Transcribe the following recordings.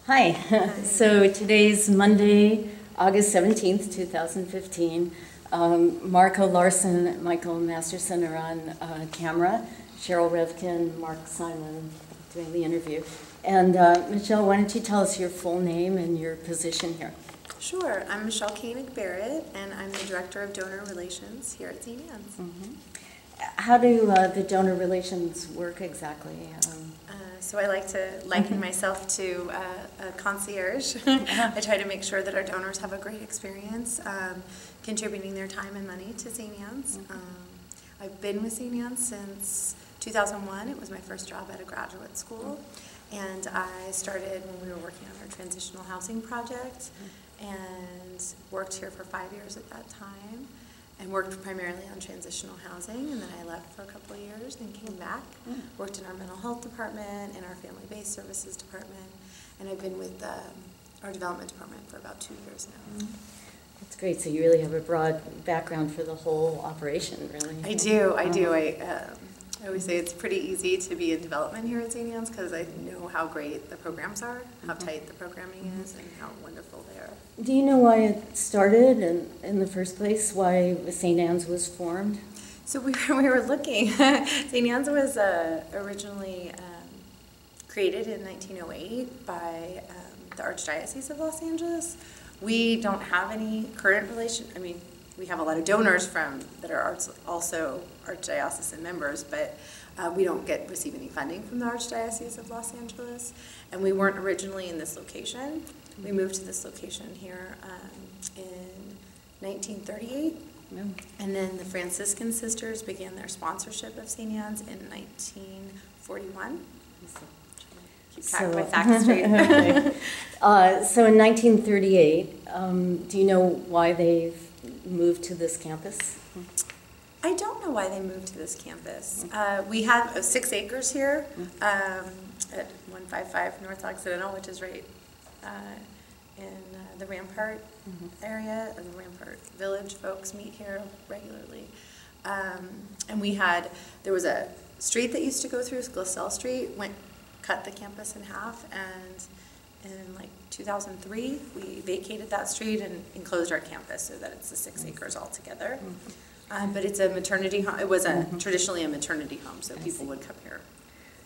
Hi. So today's Monday, August 17th, 2015. Marco Larson, Michael Masterson are on camera. Cheryl Revkin, Mark Simon doing the interview. And Michelle, why don't you tell us your full name and your position here? Sure. I'm Michelle Koenig-Barritt, and I'm the Director of Donor Relations here at St. Anne's. Mm-hmm. How do the donor relations work exactly? So I like to liken myself to a concierge. I try to make sure that our donors have a great experience contributing their time and money to St. Anne's. I've been with St. Anne's since 2001. It was my first job at a graduate school. And I started when we were working on our transitional housing project and worked here for 5 years at that time. And worked primarily on transitional housing, and then I left for a couple of years and came back, worked in our mental health department and our family-based services department, and I've been with our development department for about 2 years now. That's great. So you really have a broad background for the whole operation, really. I do. I always say it's pretty easy to be in development here at St. Anne's because I know how great the programs are, how tight the programming is, and how wonderful they are. Do you know why it started in the first place, why St. Anne's was formed? So we were looking. St. Anne's was originally created in 1908 by the Archdiocese of Los Angeles. We don't have any current relation. I mean, we have a lot of donors that are also Archdiocesan members, but we don't receive any funding from the Archdiocese of Los Angeles. And we weren't originally in this location. We moved to this location here in 1938. And then the Franciscan sisters began their sponsorship of St. Anne's in 1941. Keep track of my facts straight. So in 1938, do you know why they've moved to this campus? I don't know why they moved to this campus. We have 6 acres here at 155 North Occidental, which is right in the Rampart area, or the Rampart Village. Folks meet here regularly. And there was a street that used to go through, Glasell Street, cut the campus in half, and in like 2003, we vacated that street and enclosed our campus so that it's the 6 acres altogether. But it's a maternity home. It was traditionally a maternity home, so people would come here.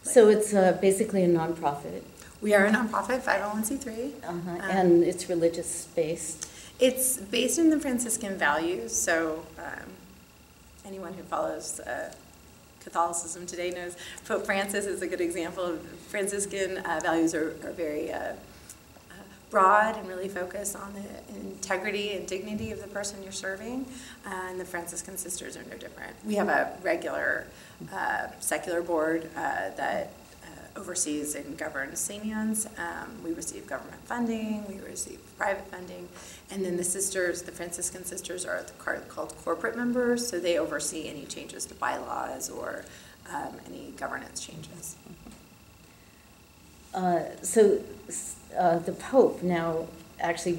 So it's basically a nonprofit. We are a nonprofit, 501c3. And it's religious-based? It's based in the Franciscan values, so anyone who follows Catholicism today knows Pope Francis is a good example of Franciscan values are very broad and really focus on the integrity and dignity of the person you're serving, and the Franciscan sisters are no different. We have a regular secular board that oversees and governs St. Anne's. We receive government funding, we receive private funding, and then the Franciscan sisters are called corporate members, so they oversee any changes to bylaws or any governance changes. So the Pope now actually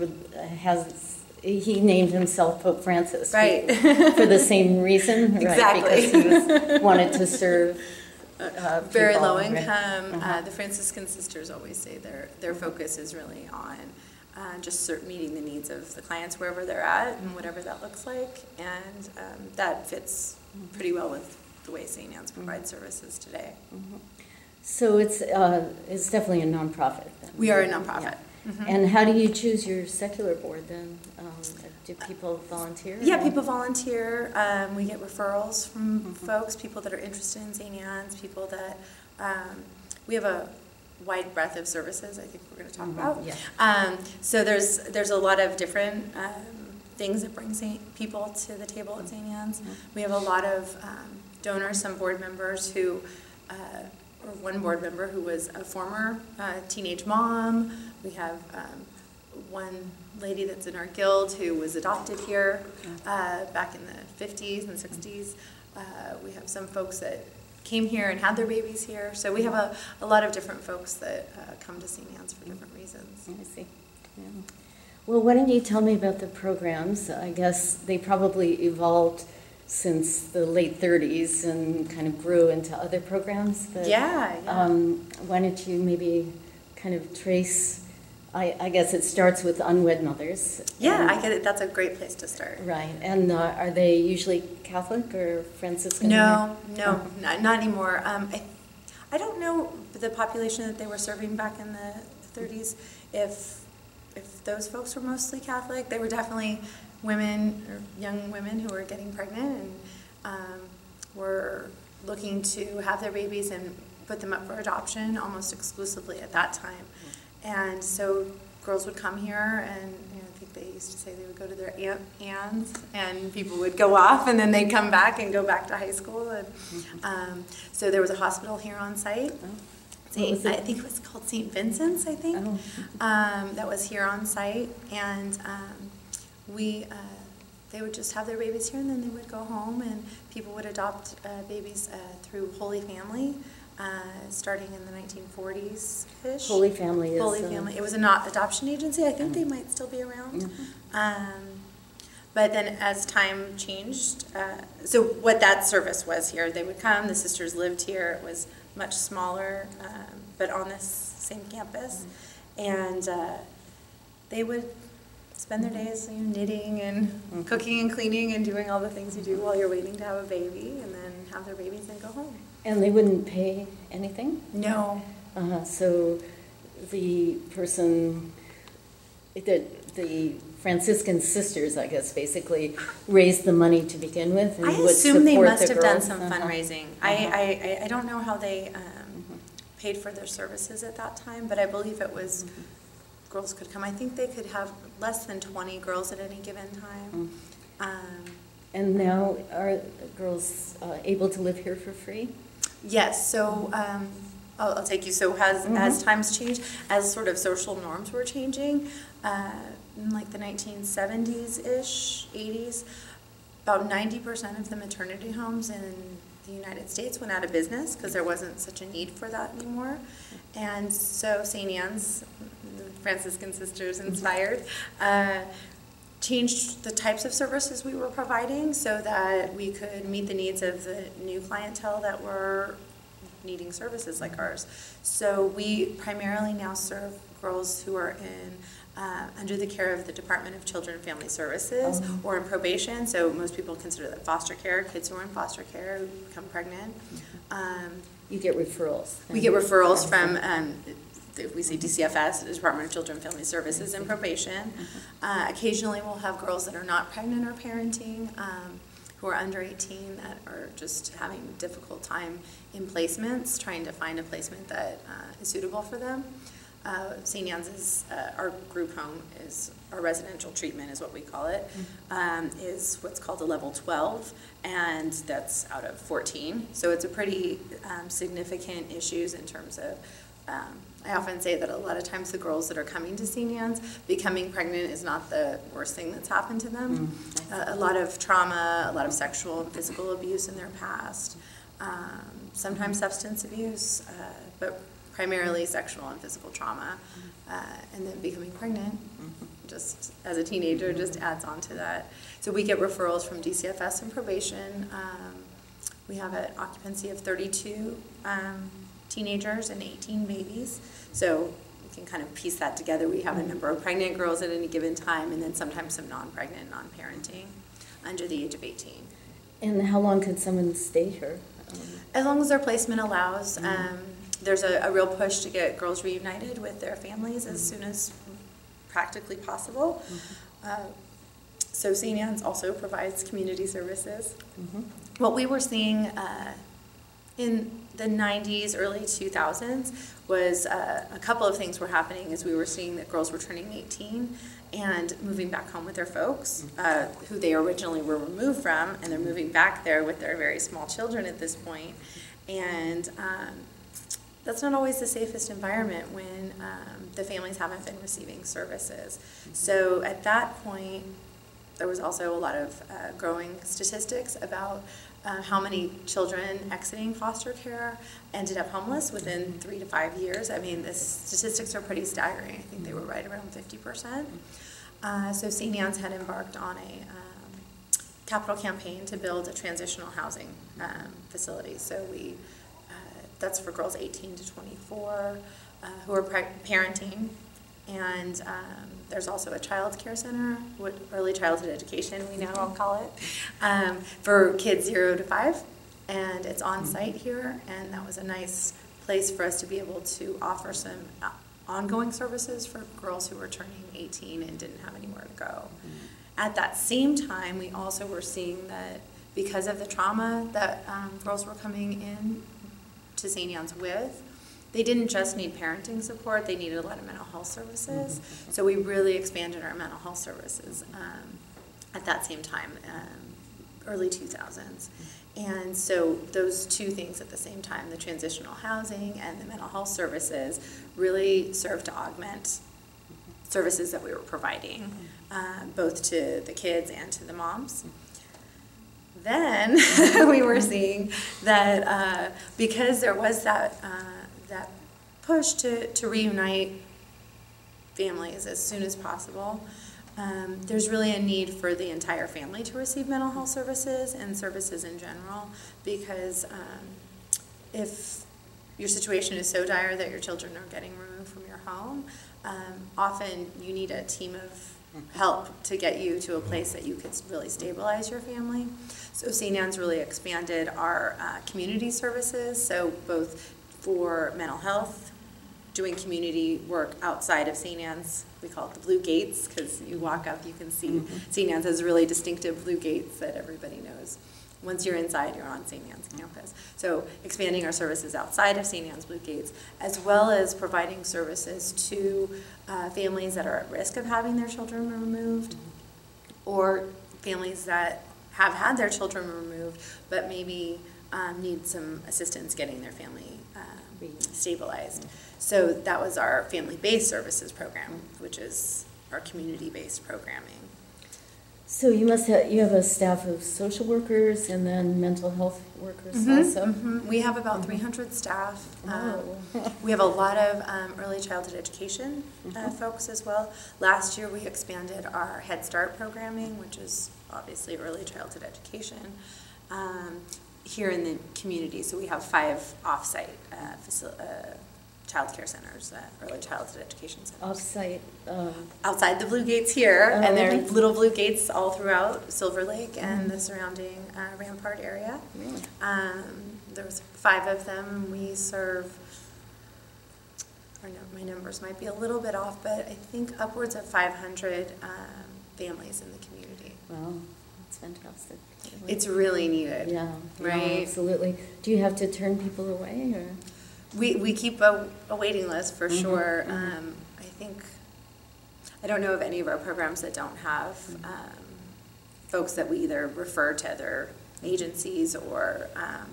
he named himself Pope Francis. Right. For the same reason, right? Exactly. Because he wanted to serve very people, low income. Right? The Franciscan sisters always say their focus is really on just meeting the needs of the clients wherever they're at and whatever that looks like, and that fits pretty well with the way St. Anne's provides services today. So it's definitely a nonprofit then. We are a nonprofit. Yeah. And how do you choose your secular board then? Do people volunteer? Yeah, people volunteer. We get referrals from folks, people that are interested in St. Anne's, people that we have a wide breadth of services I think we're going to talk about. Yeah. So there's a lot of different things that bring people to the table at St. Anne's. We have a lot of donors, some board members who or one board member who was a former teenage mom. We have one lady that's in our guild who was adopted here back in the 50s and 60s. We have some folks that came here and had their babies here. So we have a lot of different folks that come to St. Anne's for different reasons. I see. Yeah. Well, why don't you tell me about the programs? I guess they probably evolved since the late 30s and kind of grew into other programs. But, yeah. why don't you maybe kind of trace I guess it starts with unwed mothers. Yeah, and, I get it. That's a great place to start. Right. And are they usually Catholic or Franciscan? No, not anymore. I don't know the population that they were serving back in the 30s, if those folks were mostly Catholic. They were definitely women, or young women who were getting pregnant and were looking to have their babies and put them up for adoption almost exclusively at that time. And so girls would come here, and I think they used to say they would go to their aunts, and people would go off, and then they'd come back and go back to high school. And so there was a hospital here on site. I think it was called St. Vincent's, I think. That was here on site, and they would just have their babies here, and then they would go home, and people would adopt babies through Holy Family. Starting in the 1940s-ish. Holy Family is... Holy Family. It was an adoption agency. I think they might still be around. But then as time changed, so what that service was here, they would come, the sisters lived here. It was much smaller, but on this same campus. And they would spend their days knitting and cooking and cleaning and doing all the things you do while you're waiting to have a baby, and then have their babies and go home. And they wouldn't pay anything? No. So the person, the Franciscan sisters, I guess, basically raised the money to begin with, and I would assume they support must the have done girls. some fundraising. I don't know how they paid for their services at that time, but I believe it was girls could come. I think they could have less than 20 girls at any given time. And now are girls able to live here for free? Yes, so I'll take you. So as times changed, as sort of social norms were changing, in like the 1970s-ish, 80s, about 90% of the maternity homes in the United States went out of business because there wasn't such a need for that anymore. And so St. Anne's, the Franciscan sisters inspired, changed the types of services we were providing so that we could meet the needs of the new clientele that were needing services like ours. So we primarily now serve girls who are under the care of the Department of Children and Family Services or in probation. So most people consider that foster care, kids who are in foster care who become pregnant. You get referrals. We get referrals from we say DCFS, the Department of Children and Family Services, and probation. Occasionally we'll have girls that are not pregnant or parenting, who are under 18 that are just having a difficult time in placements, trying to find a placement that is suitable for them. St. Anne's is our group home, is our residential treatment is what we call it, is what's called a level 12, and that's out of 14. So it's a pretty significant issues in terms of I often say that a lot of times the girls that are coming to St. Anne's, becoming pregnant is not the worst thing that's happened to them. A lot of trauma, a lot of sexual and physical abuse in their past, sometimes substance abuse, but primarily sexual and physical trauma, and then becoming pregnant, just as a teenager, just adds on to that. So we get referrals from DCFS and probation. We have an occupancy of 32 teenagers and 18 babies. So we can kind of piece that together. We have a number of pregnant girls at any given time, and then sometimes some non-pregnant, non-parenting under the age of 18. And how long could someone stay here? As long as their placement allows. There's a real push to get girls reunited with their families as soon as practically possible. So St. Anne's also provides community services. What we were seeing in the 90s, early 2000s, was a couple of things were happening. As we were seeing that girls were turning 18 and moving back home with their folks, who they originally were removed from, and they're moving back there with their very small children at this point. And that's not always the safest environment when the families haven't been receiving services. So at that point, there was also a lot of growing statistics about how many children exiting foster care ended up homeless within 3 to 5 years. I mean, the statistics are pretty staggering. I think they were right around 50%. So St. Anne's had embarked on a capital campaign to build a transitional housing facility. So that's for girls 18 to 24 who are parenting, And there's also a child care center, what early childhood education we now all call it, for kids 0 to 5. And it's on site here, and that was a nice place for us to be able to offer some ongoing services for girls who were turning 18 and didn't have anywhere to go. At that same time, we also were seeing that because of the trauma that girls were coming in to St. Anne's with, they didn't just need parenting support, they needed a lot of mental health services. So we really expanded our mental health services at that same time, early 2000s. And so those two things at the same time, the transitional housing and the mental health services, really served to augment services that we were providing, both to the kids and to the moms. Then we were seeing that because there was that push to reunite families as soon as possible, there's really a need for the entire family to receive mental health services and services in general, because if your situation is so dire that your children are getting removed from your home, often you need a team of help to get you to a place that you could really stabilize your family. So St. Anne's really expanded our community services, so both for mental health, doing community work outside of St. Anne's. We call it the Blue Gates, because you walk up, you can see St. Anne's has really distinctive blue gates that everybody knows. Once you're inside, you're on St. Anne's campus. So expanding our services outside of St. Anne's Blue Gates, as well as providing services to families that are at risk of having their children removed, or families that have had their children removed, but maybe need some assistance getting their family stabilized. So that was our family-based services program, which is our community-based programming. So you have a staff of social workers and then mental health workers also? We have about 300 staff. We have a lot of early childhood education folks as well. Last year we expanded our Head Start programming, which is obviously early childhood education, here in the community. So we have 5 off-site child care centers, early childhood education centers. Off-site? Outside the Blue Gates here, and there are little Blue Gates all throughout Silver Lake and the surrounding Rampart area. Really? There's 5 of them. We serve, my numbers might be a little bit off, but I think upwards of 500 families in the community. Wow, that's fantastic. It's really needed. Yeah, right? Yeah, absolutely. Do you have to turn people away, or? We keep a waiting list for sure. I don't know of any of our programs that don't have folks that we either refer to other agencies or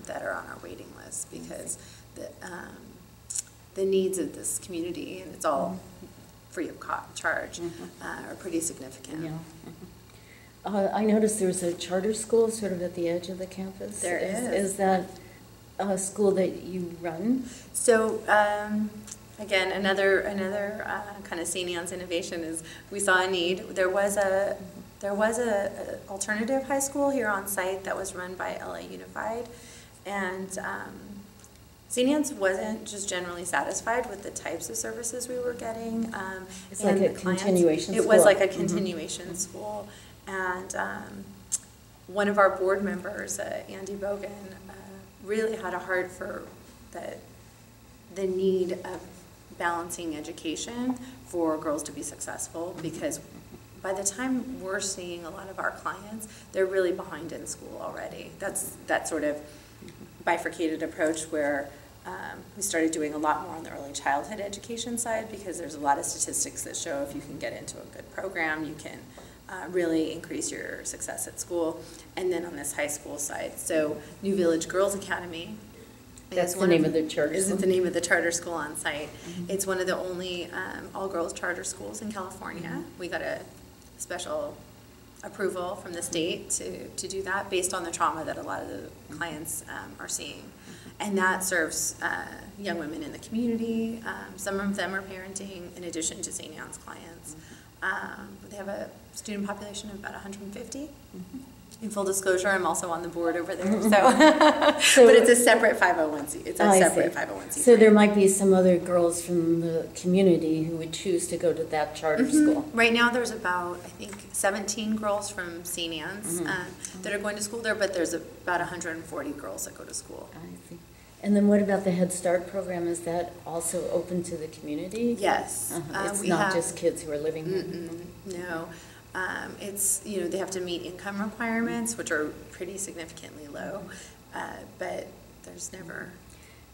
that are on our waiting list, because the needs of this community, and it's all free of charge, are pretty significant. Yeah. I noticed there's a charter school sort of at the edge of the campus. There is. Is that a school that you run? So again, another kind of St. Anne's innovation is we saw a need. There was a alternative high school here on site that was run by LA Unified, and St. Anne's wasn't just generally satisfied with the types of services we were getting. It's like a continuation school. It was like a continuation school, and one of our board members, Andy Bogan, really had a heart for the need of balancing education for girls to be successful, because by the time we're seeing a lot of our clients, they're really behind in school already. That's that sort of bifurcated approach where we started doing a lot more on the early childhood education side, because there's a lot of statistics that show if you can get into a good program, you can really increase your success at school. And then on this high school side, so New Village Girls Academy. That's the name of the charter school. Isn't the name of the charter school on site. It's one of the only all-girls charter schools in California. We got a special approval from the state to do that based on the trauma that a lot of the clients are seeing. And that serves young women in the community. Some of them are parenting in addition to St. Anne's clients. They have a student population of about 150. In full disclosure, I'm also on the board over there, so but it's a separate 501c. It's a separate 501c. So there might be some other girls from the community who would choose to go to that charter school. Right now, there's about, I think, 17 girls from St. Anne's that are going to school there, but there's about 140 girls that go to school. I see. And then what about the Head Start program? Is that also open to the community? Yes. It's not just kids who are living here? No. It's, they have to meet income requirements, which are pretty significantly low, but there's never.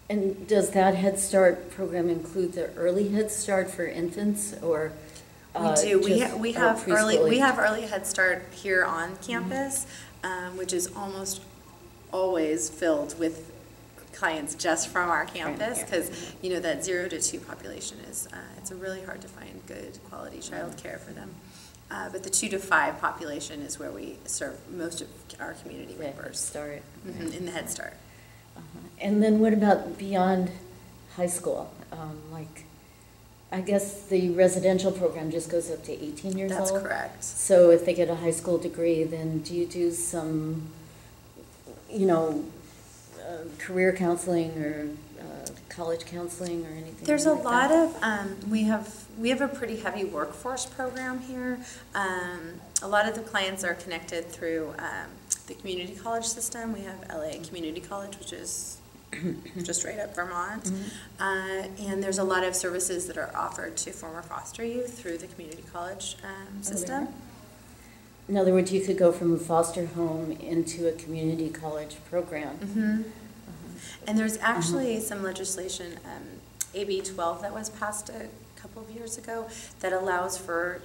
And does that Head Start program include the early Head Start for infants, or? We do. We have early Head Start here on campus, which is almost always filled with clients just from our campus, because that 0 to 2 population is it's really hard to find good quality child care for them. But the 2 to 5 population is where we serve most of our community members. Start. In the Head Start. And then what about beyond high school? I guess the residential program just goes up to 18 years old? That's correct. So if they get a high school degree, then do you do some, career counseling or college counseling or anything? There's a lot of we have a pretty heavy workforce program here. A lot of the clients are connected through the community college system. We have LA Community College, which is just right up Vermont, and there's a lot of services that are offered to former foster youth through the community college system. In other words, you could go from a foster home into a community college program. And there's actually some legislation, AB12, that was passed a couple of years ago, that allows for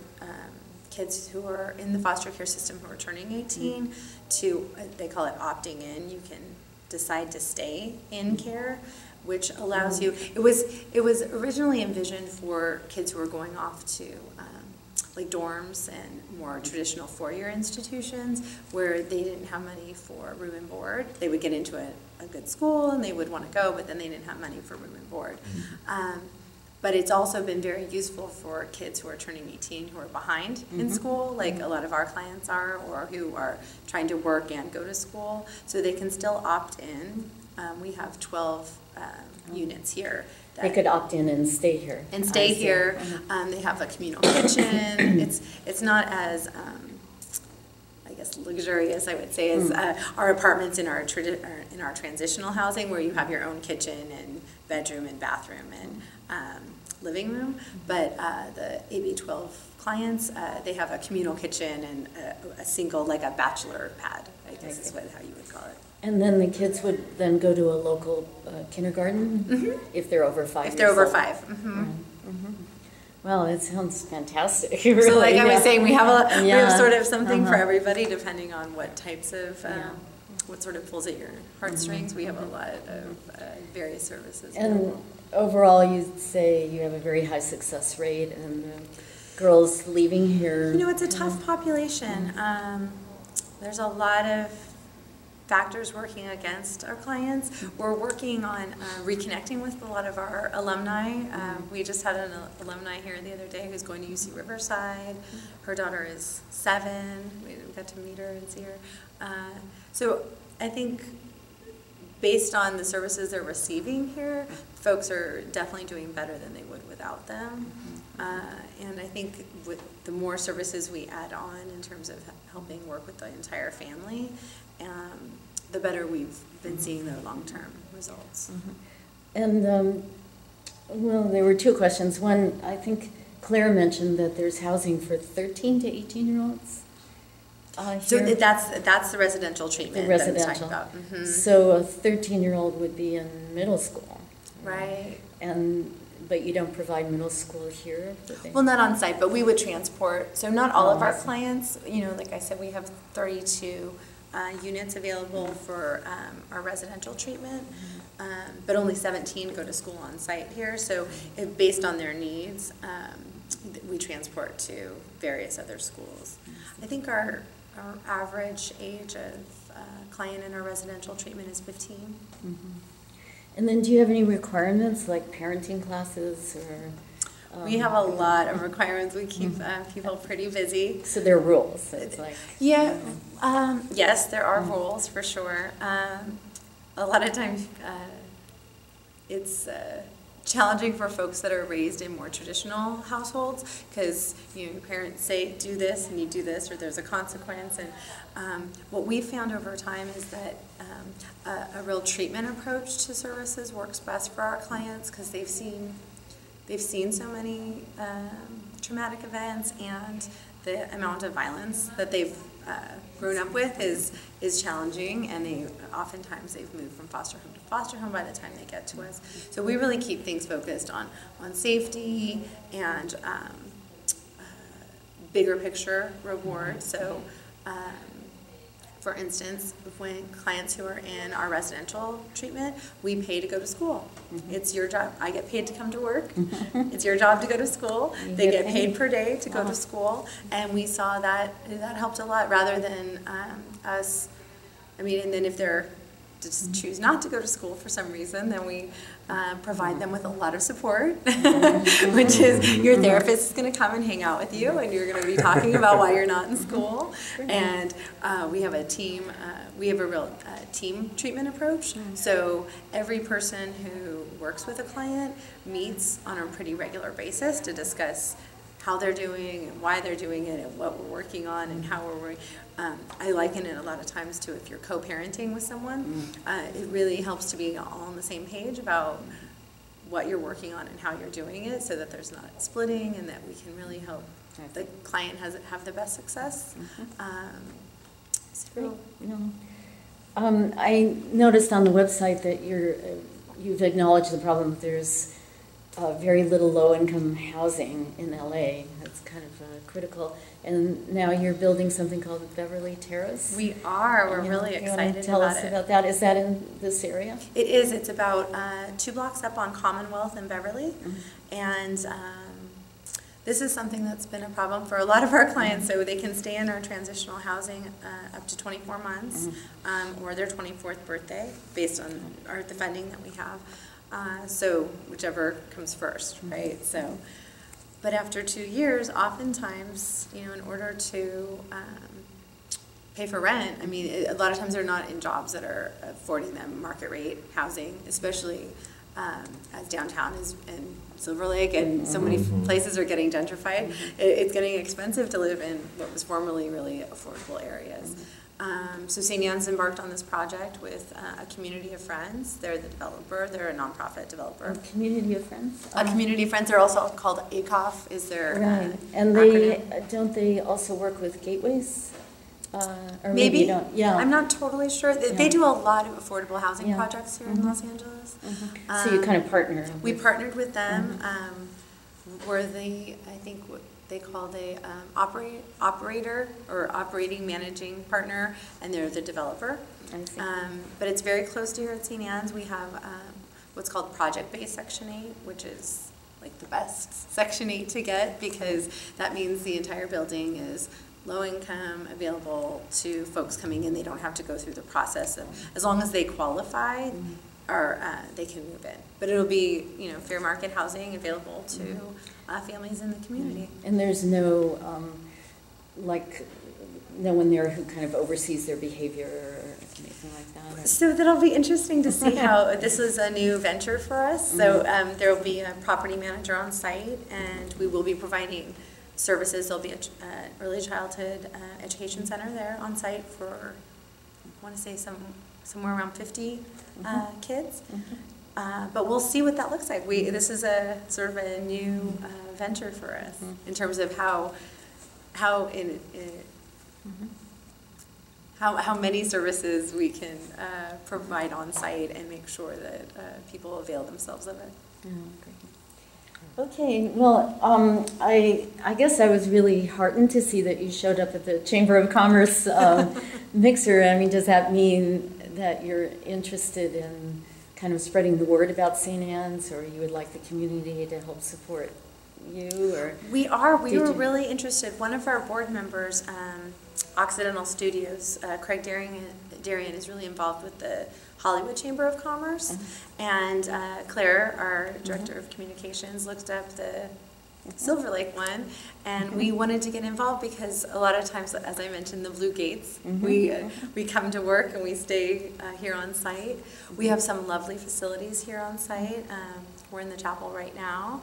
kids who are in the foster care system who are turning 18 to, they call it opting in. You can decide to stay in care, which allows you, it was originally envisioned for kids who are going off to like dorms and more traditional four-year institutions where they didn't have money for room and board. They would get into a good school and they would want to go, but then they didn't have money for room and board. But it's also been very useful for kids who are turning 18 who are behind in school, like a lot of our clients are, or who are trying to work and go to school, so they can still opt in. We have 12 units here. They could opt in and stay here. And stay here. They have a communal kitchen. It's not as, I guess, luxurious, I would say, as our apartments in our transitional housing, where you have your own kitchen and bedroom and bathroom and living room. But the AB12 clients, they have a communal kitchen and a single, like a bachelor pad, I guess is how you would call it. And then the kids would then go to a local kindergarten if they're over 5 years old. If they're over 5. Well, it sounds fantastic. Really, so like I was saying, we have sort of something for everybody, depending on what types of, what sort of pulls at your heartstrings. We have a lot of various services. And overall, you'd say you have a very high success rate, and girls leaving here. It's a tough population. There's a lot of factors working against our clients. We're working on reconnecting with a lot of our alumni. We just had an alumni here the other day who's going to UC Riverside. Her daughter is 7. We got to meet her and see her. So I think based on the services they're receiving here, folks are definitely doing better than they would without them. And I think with the more services we add on in terms of helping work with the entire family, the better we've been seeing the long-term results. And, well, there were 2 questions. One, I think Claire mentioned that there's housing for 13 to 18-year-olds. So that's the residential treatment that I'm talking about. So a 13-year-old would be in middle school. Right. But you don't provide middle school here? Well, not on site, but we would transport. So not all of our clients, like I said, we have 32 units available for our residential treatment, but only 17 go to school on site here. So based on their needs, we transport to various other schools. I think our average age of client in our residential treatment is 15. And then do you have any requirements like parenting classes or We have a lot of requirements. We keep people pretty busy. So there are rules. So it's like, yeah, yes, there are rules for sure. A lot of times it's challenging for folks that are raised in more traditional households because your parents say do this and you do this or there's a consequence. And what we've found over time is that a real treatment approach to services works best for our clients because they've seen so many traumatic events, and the amount of violence that they've grown up with is challenging, and oftentimes they've moved from foster home to foster home by the time they get to us. So we really keep things focused on safety and bigger picture reward. So for instance, when clients who are in our residential treatment, we pay to go to school. It's your job. I get paid to come to work. It's your job to go to school. They get paid per day to go to school. And we saw that helped a lot rather than us. I mean, and then if they're just choose not to go to school for some reason, then we provide them with a lot of support, which is your therapist is going to come and hang out with you, and you're going to be talking about why you're not in school. And we have a team. We have a real team treatment approach. So every person who works with a client meets on a pretty regular basis to discuss how they're doing and why they're doing it and what we're working on and how we're working. I liken it a lot of times to if you're co-parenting with someone, it really helps to be all on the same page about what you're working on and how you're doing it so that there's not splitting and that we can really help the client have the best success. Great. I noticed on the website that you've acknowledged the problem that there's very little low-income housing in LA. That's kind of critical. And now you're building something called Beverly Taras. We are. We're really excited tell about us it. about that. Is that in this area? It is. It's about 2 blocks up on Commonwealth in Beverly. And this is something that's been a problem for a lot of our clients. So they can stay in our transitional housing up to 24 months or their 24th birthday based on the funding that we have. So whichever comes first, right? So, but after 2 years, oftentimes, in order to pay for rent, I mean, a lot of times they're not in jobs that are affording them market rate housing, especially as downtown is in Silver Lake and so many places are getting gentrified. It's getting expensive to live in what was formerly really affordable areas. So St. Anne's embarked on this project with a community of friends. They're the developer. They're a nonprofit developer. A community of friends? A community of friends. They're also called ACOF is their and acronym. Don't they also work with gateways? Or maybe you don't. Yeah. I'm not totally sure. They do a lot of affordable housing projects here in Los Angeles. So you kind of partner. We partnered with them. We're I think what they call the operator or operating managing partner, and they're the developer. I see. But it's very close to here at St. Anne's. We have what's called project-based Section 8, which is like the best Section 8 to get because that means the entire building is low income, available to folks coming in. They don't have to go through the process of, as long as they qualify, or they can move in. But it'll be, fair market housing available to families in the community. And there's no, no one there who kind of oversees their behavior or anything like that? Or? So that'll be interesting to see how, this is a new venture for us. So there will be a property manager on site, and we will be providing services. There'll be an early childhood education center there on site for, I want to say somewhere around 50 kids. But we'll see what that looks like. This is a sort of a new venture for us in terms of how many services we can provide on site and make sure that people avail themselves of it. Oh, great. Okay, well, I guess I was really heartened to see that you showed up at the Chamber of Commerce mixer. I mean, does that mean that you're interested in kind of spreading the word about St. Anne's, or you would like the community to help support you? Or we were really interested. One of our board members, Occidental Studios, Craig Darian is really involved with the Hollywood Chamber of Commerce, and Claire, our director of communications, looked up the Silver Lake one, and we wanted to get involved because a lot of times, as I mentioned, the Blue Gates, we come to work and we stay here on site. We have some lovely facilities here on site. We're in the chapel right now,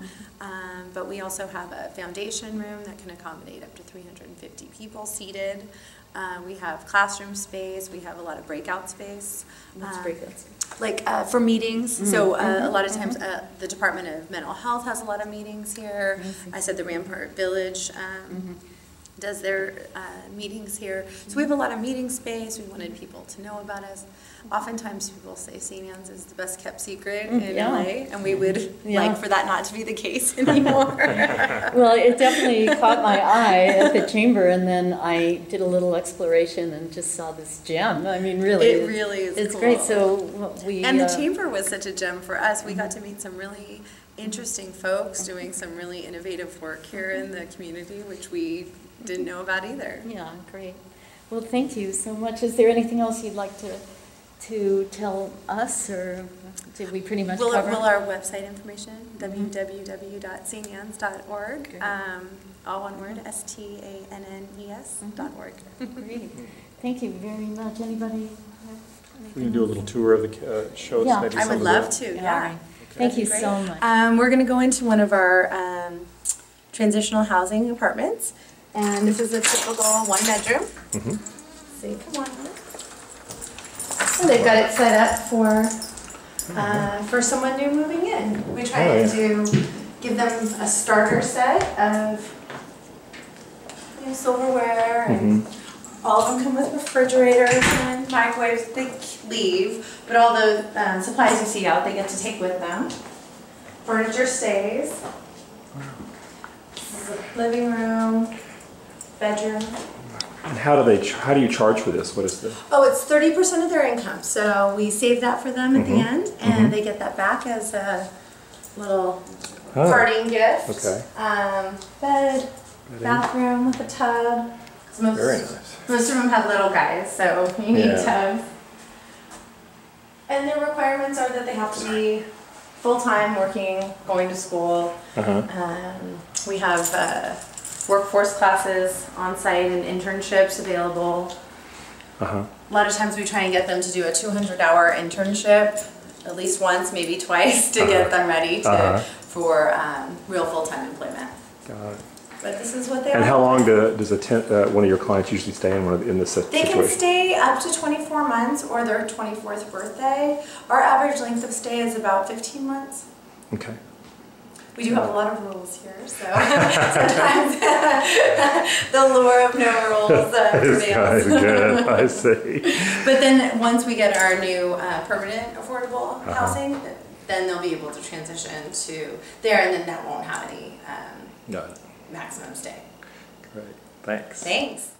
but we also have a foundation room that can accommodate up to 350 people seated. We have classroom space. We have a lot of breakout space. What's breakout space? Like for meetings. So a lot of times the Department of Mental Health has a lot of meetings here. I said the Rampart Village does their meetings here. So we have a lot of meeting space. We wanted people to know about us. Oftentimes people say St. Anne's is the best kept secret in LA, and we would like for that not to be the case anymore. Well, it definitely caught my eye at the chamber, and then I did a little exploration and just saw this gem. I mean, really. It really is It's cool. great. So we... And the chamber was such a gem for us. We got to meet some really interesting folks doing some really innovative work here in the community, which we didn't know about either. Yeah, great. Well, thank you so much. Is there anything else you'd like to tell us, or did we pretty much cover? Will our website information, www.stannes.org, all one word, STANNES.org. Great. Thank you very much. Anybody have We can do a little tour of the shows. Yeah, maybe I would love to, yeah. Thank you so much. We're going to go into one of our transitional housing apartments, and this is a typical one-bedroom. See, come on. And they've got it set up for someone new moving in. We try to give them a starter set of silverware, and all of them come with refrigerators and microwaves. They leave, but all the supplies you see out, they get to take with them. Furniture stays. This is a living room, bedroom. And how do you charge for this? What is the? Oh, it's 30% of their income. So we save that for them at the end, and they get that back as a little parting gift. Okay. Bed, bathroom with a tub. Very nice. Most of them have little guys, so you need tubs. And their requirements are that they have to be full-time working, going to school. We have workforce classes on site and internships available. A lot of times we try and get them to do a 200-hour internship at least once, maybe twice, to get them ready for real full-time employment. Got it. But this is what they And are. how long does one of your clients usually stay in this situation? They can stay up to 24 months or their 24th birthday. Our average length of stay is about 15 months. Okay. We do have a lot of rules here, so sometimes the lure of no rules prevails. Good, I see. But then once we get our new permanent affordable housing, then they'll be able to transition to there, and then that won't have any maximum stay. Great, thanks. Thanks.